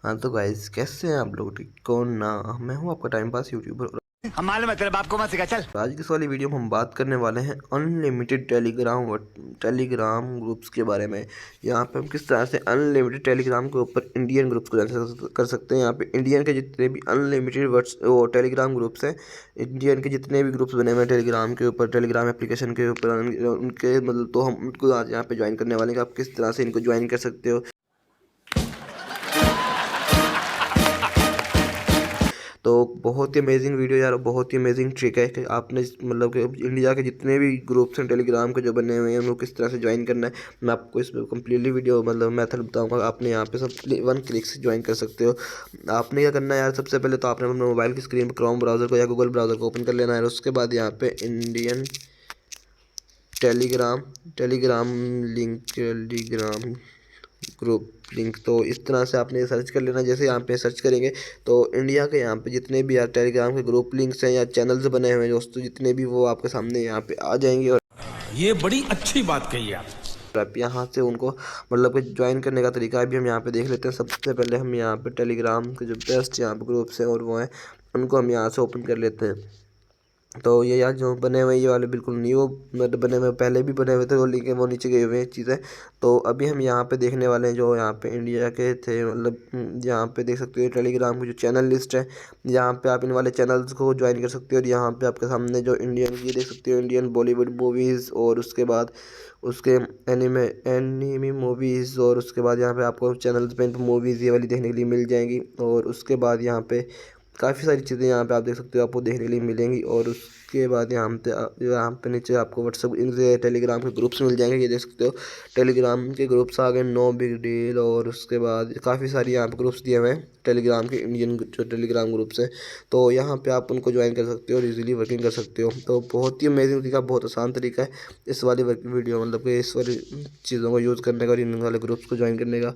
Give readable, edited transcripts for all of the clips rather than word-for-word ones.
हाँ तो गाइस, कैसे हैं आप लोग? ठीक कौन ना। मैं हूँ आपका टाइम पास यूट्यूबर और हम मालूम है तेरे बाप को मत सिखा चल। आज की इस वाली वीडियो में हम बात करने वाले हैं अनलिमिटेड टेलीग्राम ग्रुप्स के बारे में। यहाँ पे हम किस तरह से अनलिमिटेड टेलीग्राम के ऊपर इंडियन ग्रुप्स को कर सकते हैं। यहाँ पे इंडियन के जितने भी अनलिमिटेड वर्ड्स वो टेलीग्राम ग्रुप्स हैं, इंडियन के जितने भी ग्रुप्स बने हुए हैं टेलीग्राम के ऊपर, टेलीग्राम एप्लीकेशन के ऊपर, उनके मतलब तो हम उनको आज यहाँ पे ज्वाइन करने वाले हैं कि आप किस तरह से इनको ज्वाइन कर सकते हो। तो बहुत ही अमेजिंग वीडियो यार, बहुत ही अमेजिंग ट्रिक है कि आपने मतलब कि इंडिया के जितने भी ग्रुप्स हैं टेलीग्राम के जो बने हुए हैं उनको किस तरह से ज्वाइन करना है। मैं आपको इस कम्प्लीटली वीडियो मतलब मेथड बताऊंगा। आपने यहाँ पे सब 1 क्लिक से ज्वाइन कर सकते हो। आपने क्या करना है यार, सबसे पहले तो आपने अपने मोबाइल की स्क्रीन पर क्रोम ब्राउज़र को या गूगल ब्राउज़र को ओपन कर लेना है। उसके बाद यहाँ पे Indian Telegram Telegram Telegram group link, तो इस तरह से आपने सर्च कर लेना। जैसे यहाँ पे सर्च करेंगे तो इंडिया के यहाँ पे जितने भी यार टेलीग्राम के ग्रुप लिंक्स हैं या चैनल्स बने हुए हैं दोस्तों, जितने भी वो आपके सामने यहाँ पे आ जाएंगे। और ये बड़ी अच्छी बात कही आप। आप यहाँ से उनको मतलब कि ज्वाइन करने का तरीका भी हम यहाँ पे देख लेते हैं। सबसे पहले हम यहाँ पे टेलीग्राम के जो बेस्ट यहाँ पे ग्रुप्स हैं और वो हैं, उनको हम यहाँ से ओपन कर लेते हैं। तो ये यार जो बने हुए ये वाले बिल्कुल न्यू मतलब बने हुए, पहले भी बने हुए थे वो, लेकिन वो नीचे गए हुए हैं चीज़ें। तो अभी हम यहाँ पे देखने वाले हैं जो यहाँ पे इंडिया के थे, मतलब यहाँ पे देख सकते हो टेलीग्राम की जो चैनल लिस्ट है। यहाँ पे आप इन वाले चैनल्स को ज्वाइन कर सकते हो। और यहाँ पे आपके सामने जो इंडियन ये देख सकते हो, इंडियन बॉलीवुड मूवीज़, और उसके बाद उसके एनिमी मूवीज़, और उसके बाद यहाँ पे आपको चैनल्स पे मूवीज़ ये वाली देखने के लिए मिल जाएंगी। और उसके बाद यहाँ पे काफ़ी सारी चीज़ें यहाँ पे आप देख सकते हो, आपको देखने के लिए मिलेंगी। और उसके बाद यहाँ पे नीचे आपको व्हाट्सअप इनसे टेलीग्राम के ग्रुप्स मिल जाएंगे। ये देख सकते हो टेलीग्राम के ग्रुप्स आ गए, नो बिग डील। और उसके बाद काफ़ी सारी यहाँ पे ग्रुप्स दिए हुए हैं टेलीग्राम के, इंडियन जो टेलीग्राम ग्रुप्स हैं। तो यहाँ पे आप उनको ज्वाइन कर सकते हो और इजीली वर्किंग कर सकते हो। तो बहुत ही अमेजिंग तरीका, बहुत आसान तरीका है इस वाली वीडियो मतलब कि इस वाली चीज़ों को यूज़ करने का और इन वाले ग्रुप्स को ज्वाइन करने का।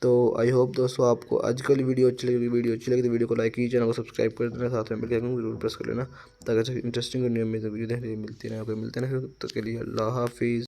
तो आई होप दोस्तों आपको आज कल वीडियो अच्छी लगी। तो वीडियो को लाइक कीजिए, चैनल को सब्सक्राइब कर देना, साथ में बेल आइकन जरूर प्रेस कर लेना ताकि इंटरेस्टिंग और न्यू वीडियो देखने को मिलती रहे। कोई मिलते हैं फिर, तब तक के लिए अल्लाह हाफिज़।